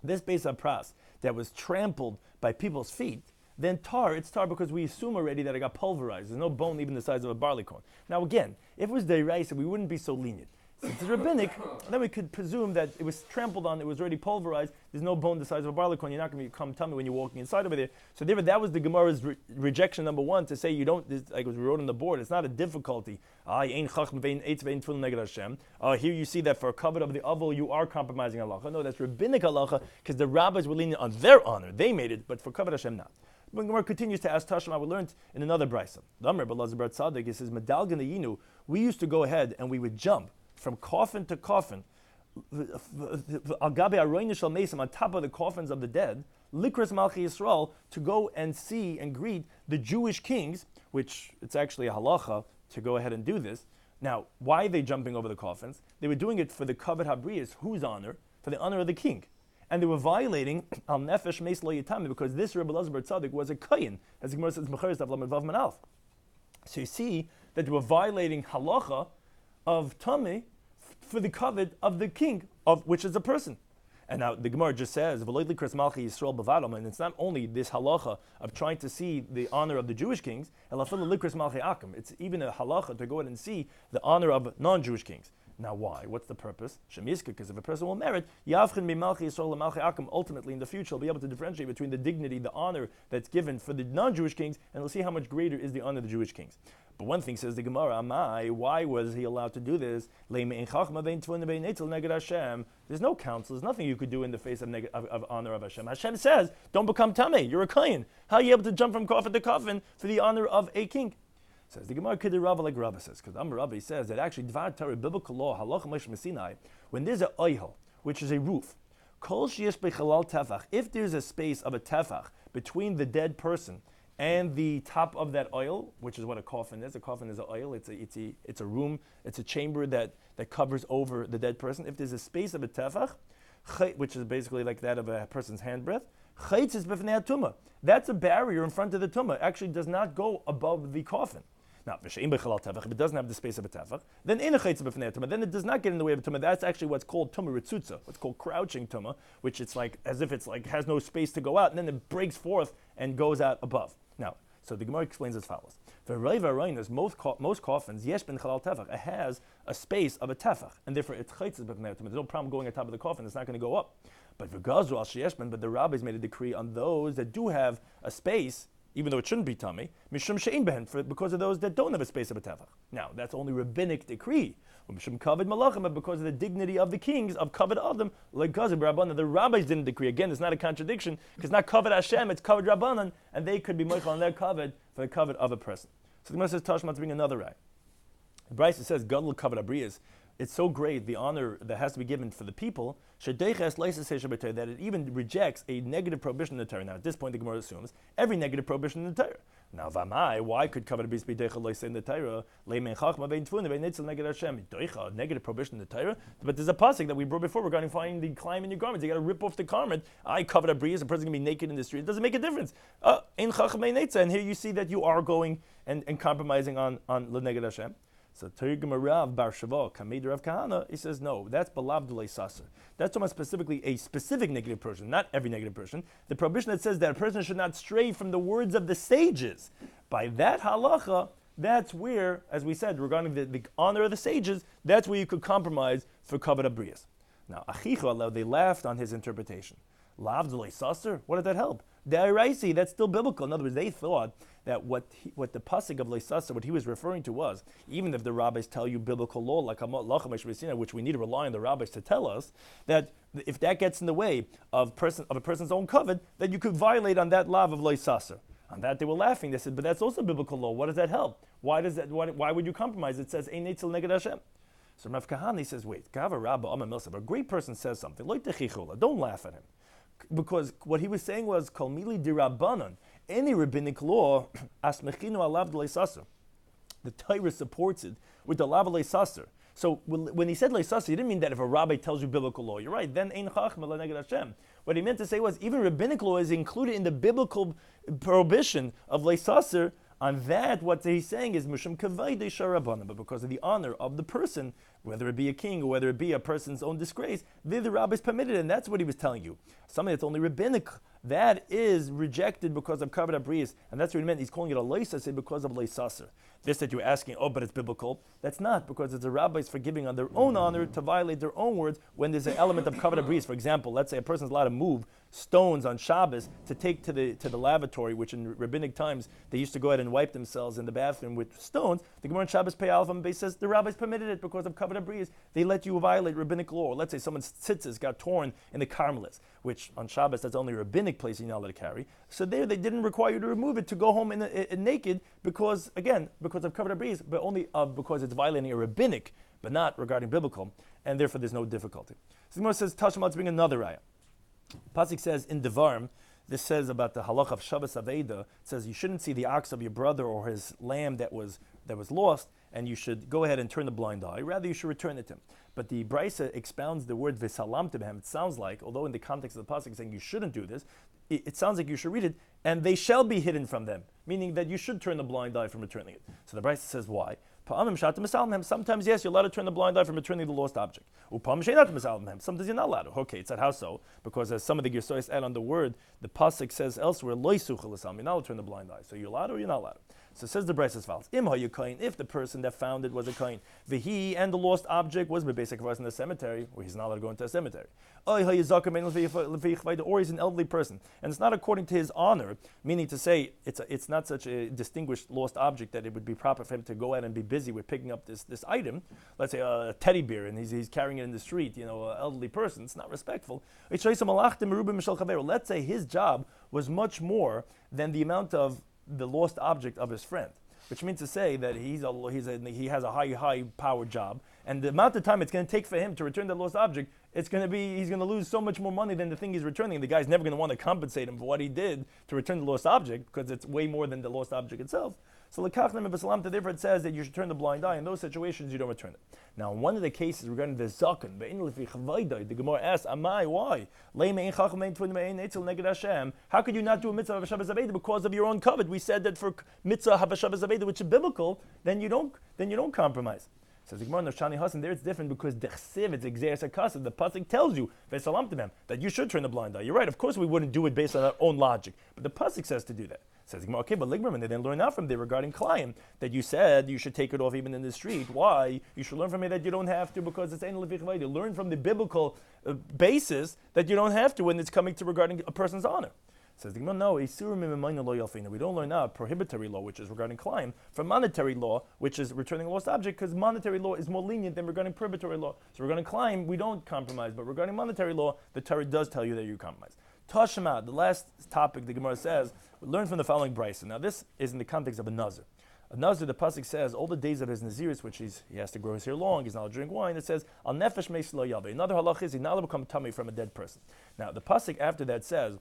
this beis hapras that was trampled by people's feet, then it's tar because we assume already that it got pulverized. There's no bone even the size of a barley corn. Now again, if it was deraisa, we wouldn't be so lenient. Since it's rabbinic, then we could presume that it was trampled on, it was already pulverized, there's no bone the size of a barley corn, you're not going to become tummy when you're walking inside over there. So therefore, that was the Gemara's rejection number one, to say you don't, like we wrote on the board, it's not a difficulty. Here you see that for a covet of the oval, you are compromising halacha. No, that's rabbinic halacha, because the rabbis were lenient on their honor. They made it, but for covet Hashem not. When Gemara continues to ask Tashma, we learned in another brisa. He says, Medalgan, we used to go ahead and we would jump from coffin to coffin, on top of the coffins of the dead, likras Malchi Yisrael, to go and see and greet the Jewish kings, which it's actually a halacha to go ahead and do this. Now, why are they jumping over the coffins? They were doing it for the kavod habrius, whose honor? For the honor of the king. And they were violating al nefesh meis lo yitami, because this Rebbe Elazar bar Tzaddik was a kohen, as the Gemara says, Mecharis Daf Lamed Vav Manalf. So you see that they were violating halacha of Tameh for the kavod of the king, of which is a person. And now the Gemara just says, and it's not only this halacha of trying to see the honor of the Jewish kings, it's even a halacha to go ahead and see the honor of non-Jewish kings. Now why? What's the purpose? Because if a person will merit, ultimately in the future he'll be able to differentiate between the dignity, the honor that's given for the non-Jewish kings, and we'll see how much greater is the honor of the Jewish kings. But one thing says the Gemara, why was he allowed to do this? There's no counsel, there's nothing you could do in the face of honor of Hashem. Hashem says, don't become tamei, you're a kohen. How are you able to jump from coffin to coffin for the honor of a king? Says the Gemara, Kidder Rava, like Rava says, because Rabbi says that actually Dvar Torah, biblical law, halacha Moshe Messinai, when there's an oihel, which is a roof, kol sheyesh bechalal tefach, if there's a space of a tefach between the dead person and the top of that oil, which is what a coffin is. A coffin is an oil. It's a room. It's a chamber that covers over the dead person. If there's a space of a tefach, which is basically like that of a person's handbreadth, chaytz is b'fnei tumah. That's a barrier in front of the tumah. Actually, does not go above the coffin. Now, if it doesn't have the space of a tefach, then in a chaytz b'fnei tumah, then it does not get in the way of a tumah. That's actually what's called tumah ritzutza, what's called crouching tumah, which it's like as if it's like has no space to go out, and then it breaks forth and goes out above. Now, so the Gemara explains as follows: most coffins, yesh ben chalal tefach, it has a space of a tefach, and therefore it's chaytz b'fnei tumah. There's no problem going on top of the coffin; it's not going to go up. But the rabbis made a decree on those that do have a space, even though it shouldn't be tummy, mishum she'in behen, because of those that don't have a space of a tefach. Now, that's only rabbinic decree. Mishum kavod malachim, but because of the dignity of the kings, of kavod adam, like Gazib Rabbanan, the rabbis didn't decree. Again, it's not a contradiction, because not kavod Hashem, it's kavod Rabbanan, and they could be mochel on their kavod for the kavod of a person. So the Gemara says, Tashma, to bring another right. The Brisa says, Gadol kavod abriyas, it's so great, the honor that has to be given for the people, that it even rejects a negative prohibition in the Torah. Now, at this point, the Gemara assumes every negative prohibition in the Torah. Now, v'amai, why could covet abris be deicha loy say in the Torah? Leimen chachma vein tfuna vein nitzel neged Hashem. Deicha, negative prohibition in the Torah. But there's a pasuk that we brought before regarding finding the climb in your garments. You got to rip off the garment. I covet abris. A person's gonna be naked in the street. It doesn't make a difference. In chachma vein nitzel. And here you see that you are going and compromising on leneged Hashem. So Targum Rav Bar Shava, Kamei Rav Kahana, he says no, that's Balav Dulei Sasser. That's talking about specifically a specific negative person, not every negative person. The prohibition that says that a person should not stray from the words of the sages. By that halacha, that's where, as we said, regarding the honor of the sages, that's where you could compromise for Kavod Abrius. Now, Achicha, they laughed on his interpretation. Lav Dulei Sasser? What did that help? Da'iraisi, that's still biblical. In other words, they thought that what the pasuk of Leisasa, what he was referring to was, even if the rabbis tell you biblical law, like which we need to rely on the rabbis to tell us, that if that gets in the way of a person's own covet, that you could violate on that lav of Leisasa. On that they were laughing. They said, but that's also biblical law. What does that help? Why would you compromise? It says, Ein Eitzel Neged Hashem. So Rav Kahani says, wait, a great person says something, don't laugh at him. Because what he was saying was, Kol mili dirabbanan, any rabbinic law, asmechinu alav d'leisasser. The Torah supports it with the lav leisasser. So when he said leisasser, he didn't mean that if a rabbi tells you biblical law, you're right, then ein chachma leneged Hashem. What he meant to say was, even rabbinic law is included in the biblical prohibition of leisasser. On that, what he's saying is Mishum Kavayde Sharabana, but because of the honor of the person, whether it be a king or whether it be a person's own disgrace, the rabbis permitted, and that's what he was telling you. Something that's only rabbinic, that is rejected because of Kavod Abrius, and that's what he meant. He's calling it a leisasser because of leisasser. This that you're asking, but it's biblical. That's not, because it's the rabbis forgiving on their own honor to violate their own words when there's an element of Kavod Abrius. For example, let's say a person's allowed to move stones on Shabbos to take to the lavatory, which in rabbinic times they used to go ahead and wipe themselves in the bathroom with stones. The Gemara in Shabbos Pei Aleph Amud Beis says the rabbis permitted it because of Kavod Abrius. They let you violate rabbinic law. Or let's say someone's tzitzis got torn in the Carmelites, which on Shabbos that's only a rabbinic place you're not allowed to carry. So there they didn't require you to remove it to go home in naked because of Kavod Abrius, but only because it's violating a rabbinic, but not regarding biblical, and therefore there's no difficulty. So the Gemara says, Tashma, let's bring another raya. Pasuk says in Devarim, this says about the halach of Shabbos Aveda, it says you shouldn't see the ox of your brother or his lamb that was lost, and you should go ahead and turn the blind eye. Rather, you should return it to him. But the Brisa expounds the word v'salam to him. It sounds like, although in the context of the pasuk saying you shouldn't do this, it sounds like you should read it, and they shall be hidden from them, meaning that you should turn the blind eye from returning it. So the Brisa says why? Sometimes, yes, you're allowed to turn the blind eye from returning the lost object. Sometimes you're not allowed to. Okay, it's that how so? Because as some of the Gersois add on the word, the pasuk says elsewhere, you're not allowed to turn the blind eye. So you're allowed or you're not allowed. So it says the Brisa as follows: if the person that found it was a kain, he and the lost object was basic for us in the cemetery, or he's not allowed to go into a cemetery. Or he's an elderly person, and it's not according to his honor, meaning to say it's not such a distinguished lost object that it would be proper for him to go out and be busy with picking up this item. Let's say a teddy bear, and he's carrying it in the street. An elderly person. It's not respectful. Let's say his job was much more than the amount of the lost object of his friend, which means to say that he has a high powered job, and the amount of time it's going to take for him to return the lost object, he's going to lose so much more money than the thing he's returning. The guy's never going to want to compensate him for what he did to return the lost object because it's way more than the lost object itself. So therefore it says that you should turn the blind eye. In those situations, you don't return it. Now, in one of the cases regarding the zaken, the Gemara asks, Amai, why? How could you not do a mitzvah of Shabbos Aveda because of your own covet? We said that for mitzvah of Shabbos Aveda, which is biblical, then you don't compromise. Says the Gemara in Shani Hasan, there it's different because dechsiv, it's exeris hakasiv. The pasuk tells you that you should turn the blind eye. You're right. Of course, we wouldn't do it based on our own logic, but the pasuk says to do that. Says the Gemara, okay, but Ligberman, they didn't learn out from there regarding Klayim, that you said you should take it off even in the street. Why? You should learn from it that you don't have to because it's ein levich vayda. Learn from the biblical basis that you don't have to when it's coming to regarding a person's honor. Says the Gemara, no, we don't learn out prohibitory law, which is regarding Klayim, from monetary law, which is returning a lost object, because monetary law is more lenient than regarding prohibitory law. So regarding Klayim, we don't compromise, but regarding monetary law, the Torah does tell you that you compromise. Tashma, the last topic the Gemara says, we learn from the following brisa. Now this is in the context of a nazir. A nazir, the pasuk says, all the days of his naziris, which he has to grow his hair long, he's not allowed to drink wine, it says, al nefesh meis lo yave. Another halach is he's not allowed to become tummy from a dead person. Now the pasuk after that says,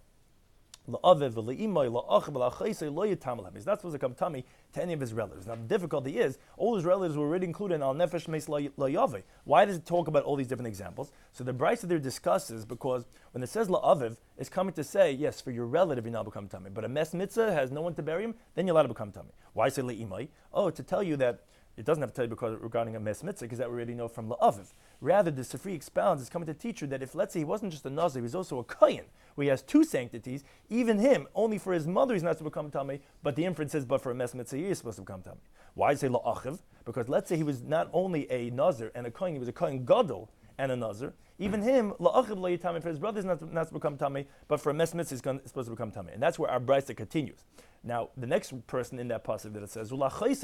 La'aviv, la'imay, la'achiv, la'chaisei, lo yitam lehem. He's not supposed to come tummy to any of his relatives. Now the difficulty is, all his relatives were already included in al nefesh meis la'yave. Why does it talk about all these different examples? So the brisa there discusses, because when it says la'aviv, it's coming to say, yes, for your relative you're not become tummy, but a mes mitzvah has no one to bury him, then you're allowed to become tummy. Why say la'imay? Oh, to tell you that it doesn't have to tell you because regarding a mes mitzvah, because that we already know from la'aviv. Rather, the Sifri expounds, it's coming to teach you that if, let's say, he wasn't just a nazir, he was also a kohen, where he has two sanctities, even him, only for his mother he's not supposed to become tummy, but the inference is, but for a mes mitzvah, he is supposed to become tummy. Why say la'achiv? Because let's say he was not only a nazir and a kohen, he was a kohen gadol and a nazir. Even him, la'achiv lo yitam, for his brother is not supposed to become tummy, but for a mes mitzvah he's supposed to become tummy. And that's where our brisa continues. Now, the next person in that passage that it says, why does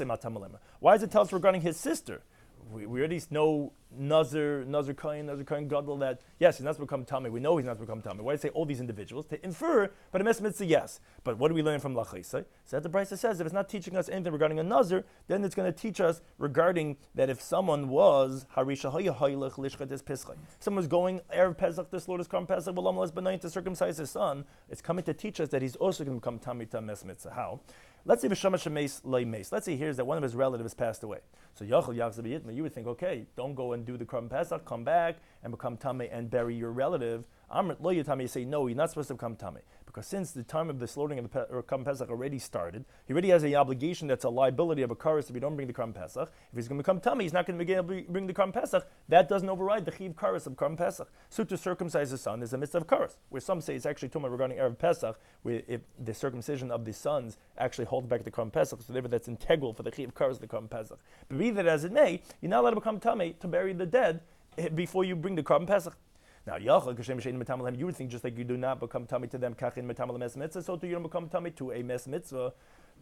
it tell us regarding his sister? We already know Nazir Kohen Gadol, that yes, he's not supposed to become tummy. We know he's not supposed to become tummy. Why do I say all these individuals? To infer, but a mes mitzvah, yes. But what do we learn from Lachaisai? So that the Brisa says, if it's not teaching us anything regarding a Nazir, then it's going to teach us regarding that if someone was Harisha Haylech Lishchatis Pischai, someone was going Erev Pesach to slaughter his Karm Pesach, to circumcise his son, it's coming to teach us that he's also going to become tummy to a mes mitzvah. How? Let's say let's say here's that one of his relatives passed away. So you would think, okay, don't go and do the Karm Pesach, come back and become tummy and bury your relative. You say, no, you're not supposed to become tummy. Because since the time of the slaughtering of the Karm Pesach already started, he already has an obligation that's a liability of a kares if you don't bring the Karm Pesach. If he's going to become tummy, he's not going to be able to bring the Karm Pesach. That doesn't override the chiv kares of Karm Pesach. So to circumcise his son is a mitzvah of kares, where some say it's actually talking regarding Erev Pesach, where if the circumcision of the sons actually holds back the Karm Pesach, so therefore that's integral for the chiv kares of the Karm Pesach. But be that as it may, you're not allowed to become tummy to bury the dead before you bring the Karm Pesach. Now, you would think just like you do not become tummy to them, so too you don't become tummy to a mes mitzvah.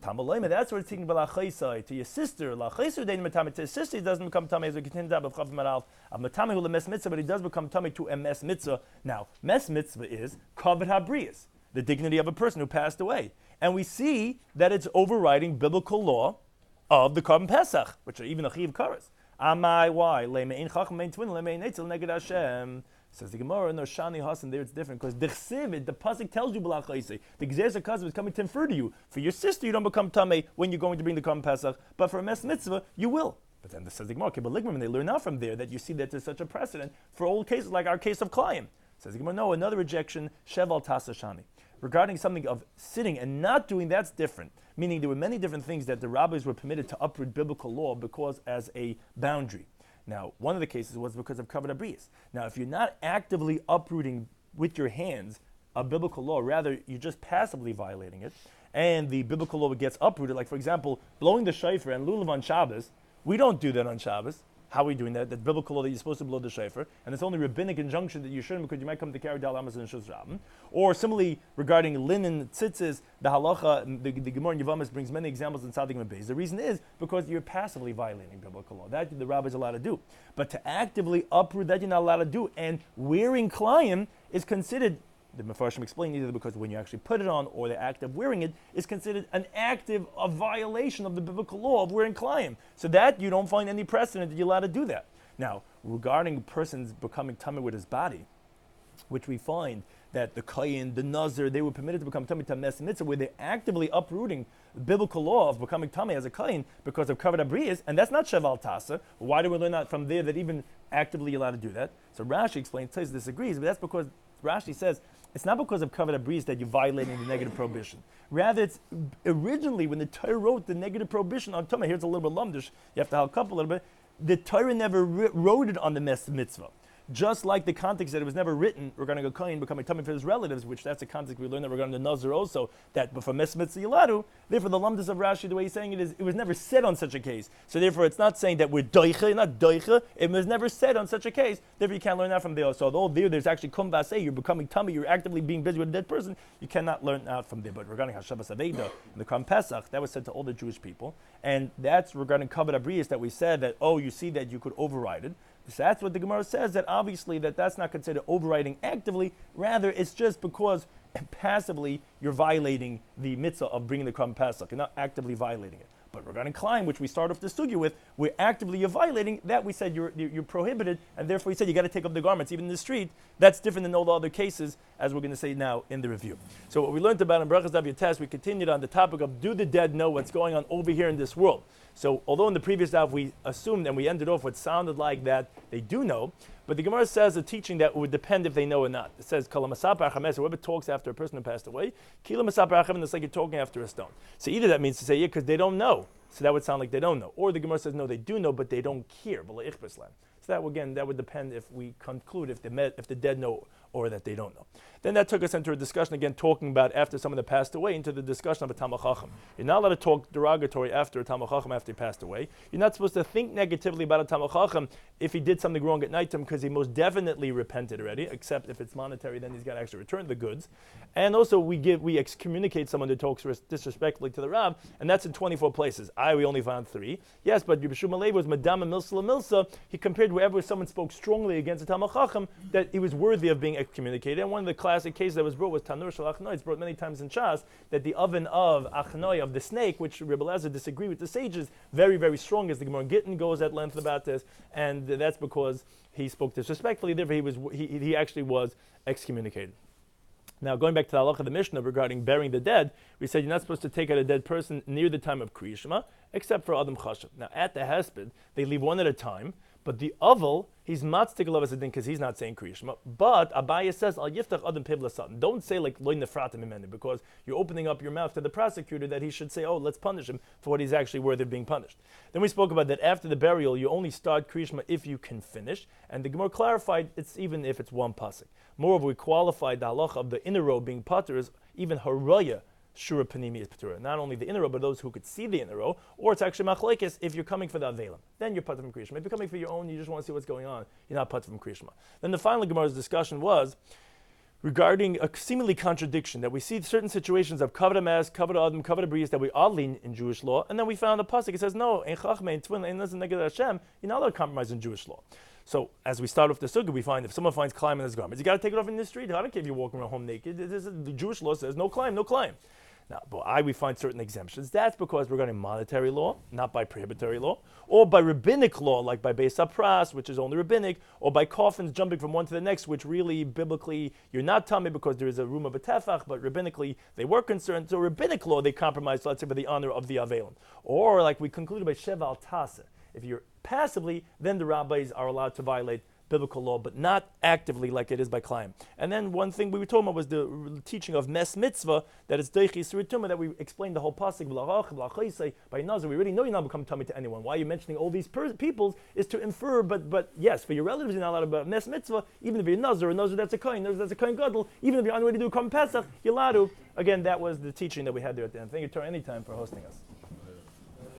That's what it's thinking about to your sister. To his sister, he doesn't become tummy as we continue to but he does become tummy to a mes mitzvah. Now, mes mitzvah is kavod habriyas, the dignity of a person who passed away. And we see that it's overriding biblical law of the Karm Pesach, which are even a chiv kares. Amai, why? Says the Gemara, no Shani Hasan, there it's different, because the pasuk tells you, the Gzeres HaKazav is coming to infer to you. For your sister, you don't become Tameh when you're going to bring the Karm Pesach, but for a mes mitzvah, you will. But then says the Gemara, and they learn out from there that you see that there's such a precedent for old cases like our case of Klayim. Says the Gemara, no, another rejection, Sheval Tasa Shani. Regarding something of sitting and not doing, that's different. Meaning there were many different things that the rabbis were permitted to uproot biblical law because as a boundary. Now, one of the cases was because of kavod habriyas. Now, if you're not actively uprooting with your hands a biblical law, rather you're just passively violating it, and the biblical law gets uprooted, like for example, blowing the shofar and lulav on Shabbos, we don't do that on Shabbos. How are we doing that? That biblical law that you're supposed to blow the shofar, and it's only rabbinic injunction that you shouldn't because you might come to carry dal amas and shus rabin. Or similarly, regarding linen tzitzis, the halacha, the Gemara in Yavamis brings many examples in Tzadik and Beis. The reason is because you're passively violating biblical law. That the rabbi is allowed to do. But to actively uproot, that you're not allowed to do. And wearing klayim is considered, the Mefarshim explain, either because when you actually put it on or the act of wearing it is considered an active of violation of the biblical law of wearing klayim. So that you don't find any precedent that you're allowed to do that. Now, regarding persons becoming tummy with his body, which we find that the kohen, the nazir, they were permitted to become tummy to mes mitzvah, where they're actively uprooting the biblical law of becoming tummy as a kohen because of kavod habriyas, and that's not sheval tasa. Why do we learn that from there that even actively you're allowed to do that? So Rashi explains, Tais disagrees, but that's because Rashi says it's not because of kavod habriyas that you're violating the negative prohibition. Rather, it's originally when the Torah wrote the negative prohibition on tummy. Here's a little bit lumdish. You have to help up a little bit. The Torah never wrote it on the mes mitzvah. Just like the context that it was never written regarding a kohen becoming tummy for his relatives, which that's the context we learned that regarding the nazir also, that but for mes mitzvah yiladu, therefore the lumdus of Rashi, the way he's saying it is, it was never said on such a case. So therefore it's not saying that we're doicha, not doicha, it was never said on such a case, therefore you can't learn that from there. So although there's actually kum baseh, you're becoming tummy, you're actively being busy with a dead person, you cannot learn out from there. But regarding Hashavas Aveda and the Karm Pesach, that was said to all the Jewish people, and that's regarding kavod habriyas that we said that, oh, you see that you could override it. So that's what the Gemara says, that obviously that's not considered overriding actively, rather it's just because passively you're violating the mitzvah of bringing the Karm Pesach, you're not actively violating it. But regarding climb, which we start off the sugya with, we're actively violating that. We said you're prohibited, and therefore we said you got to take off the garments even in the street. That's different than all the other cases, as we're going to say now in the review. So what we learned about in Beruchas Daf, we continued on the topic of, do the dead know what's going on over here in this world? So although in the previous daf we assumed and we ended off what sounded like that they do know, but the Gemara says a teaching that would depend if they know or not. It says, whoever talks after a person who passed away, it's like you're talking after a stone. So either that means to say, yeah, because they don't know. So that would sound like they don't know. Or the Gemara says, no, they do know, but they don't care. So that, again, that would depend if we conclude if the dead know or that they don't know. Then that took us into a discussion, again, talking about after someone that passed away, into the discussion of a Talmid Chacham. You're not allowed to talk derogatory after a Talmid Chacham after he passed away. You're not supposed to think negatively about a Talmid Chacham if he did something wrong at night time, because he most definitely repented already, except if it's monetary, then he's got to actually return the goods. And also we excommunicate someone that talks disrespectfully to the Rav, and that's in 24 places. We only found 3. Yes, but Rabbi Shloimy Schwartzberg was Madama Milsa Milsa. He compared wherever someone spoke strongly against a Talmid Chacham, that he was worthy of being excommunicated. And one of the classic cases that was brought was Tanur Shel Achnoi. It's brought many times in Shas, that the oven of Achnoi, of the snake, which Rebbe Elazar disagreed with the sages, very, very strong, as the Gemara in Gittin goes at length about this, and that's because he spoke disrespectfully, therefore he actually was excommunicated. Now, going back to the halacha of the Mishnah regarding burying the dead, we said you're not supposed to take out a dead person near the time of Kriya Shema, except for Adam Chashav. Now, at the Hesped, they leave one at a time, but the Aval, he's matztik alav as a din because he's not saying Kriya Shema. But Abaye says, Al yiftach adam pivla satan. Don't say like loy nefratim imenu, because you're opening up your mouth to the prosecutor that he should say, oh, let's punish him for what he's actually worthy of being punished. Then we spoke about that after the burial, you only start Kriya Shema if you can finish. And the Gemara clarified, it's even if it's one pasuk. Moreover, we qualified the halacha of the inner row being patur is even haraya. Shura Panimi is Patura. Not only the inner row, but those who could see the inner row, or it's actually Machlekes if you're coming for the Avelim. Then you're Patur from Kriya Shema. If you're coming for your own, you just want to see what's going on, you're not Patur from Kriya Shema. Then the final Gemara's discussion was regarding a seemingly contradiction that we see certain situations of Kavod HaMas, Kavod Adam, Kavod HaBriyas that we oddly in Jewish law, and then we found a pasuk. It says, no, Ein Chachmei, Ein Tvin, Ein Nazir Neged Hashem, you're not allowed to compromise in Jewish law. So, as we start off the sugya, we find if someone finds climb in his garments, you got to take it off in the street. I don't care if you're walking around home naked. The Jewish law says no climb, no climb. Now, but we find certain exemptions. That's because we're regarding monetary law, not by prohibitory law, or by rabbinic law, like by Beis HaPras, which is only rabbinic, or by coffins jumping from one to the next, which really, biblically, you're not tummy because there is a room of a tefach, but rabbinically, they were concerned. So rabbinic law, they compromised, let's say, for the honor of the Avelim. Or, like we concluded by Sheva al Tasa, if you're passively, then the rabbis are allowed to violate biblical law, but not actively like it is by climb. And then one thing we were talking about was the teaching of mes mitzvah, that it's deichi surituma, that we explained the whole pasuk by nazar. We already know you're not become tummy to anyone. Why you're mentioning all these peoples is to infer, but yes, for your relatives you're not allowed about mes mitzvah, even if you're nazar, a nazar that's a kohen, that's a kohen gadol, even if you're on the way to do Korban Pesach, you're allowed to. Again, that was the teaching that we had there at the end. Thank you, Torah, anytime for hosting us.